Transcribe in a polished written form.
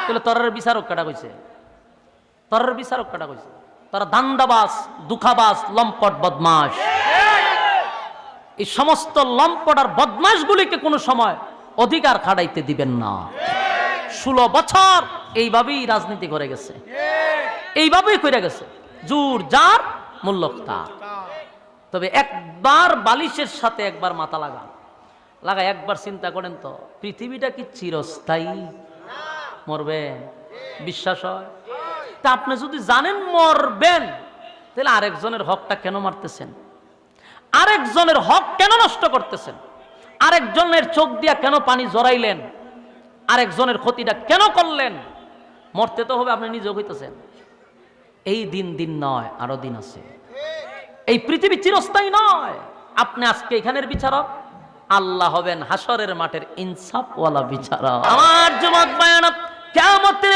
তাহলে তরের বিচারক কাটা কইছে, তরের বিচারক কাটা কইছে। তারা দান্দাবাজ, দুঃখাবাজ, লম্পট, বদমাশ। এই সমস্ত লম্পট আর বদমাশগুলিকে কোনো সময় অধিকার খাড়াইতে দিবেন না। 16 বছর এইভাবেই রাজনীতি করে গেছে, এইভাবেই করে গেছে। জোর যার, মূল্য তার। তবে একবার বালিশের সাথে একবার মাথা লাগা একবার চিন্তা করেন তো, পৃথিবীটা কি চিরস্থায়ী? মরবেন, বিশ্বাস হয়? তা আপনি যদি জানেন মরবেন, তাহলে আরেকজনের হকটা কেন মারতেছেন? আরেকজনের হক কেন নষ্ট করতেছেন? আরেকজনের চোখ দিয়া কেন পানি জড়াইলেন? আরেকজনের ক্ষতিটা কেন করলেন? মরতে তো হবে, আপনি নিজেও হইতেছেন। এই দিন নয়, আরো দিন আছে। এই পৃথিবী চিরস্থায়ী নয়। আপনি আজকে এখানের বিচারক, আল্লাহ হবেন হাসরের মাঠের ইনসাফওয়ালা বিচারক। আমার যুবক বায়ানক, কিয়ামতের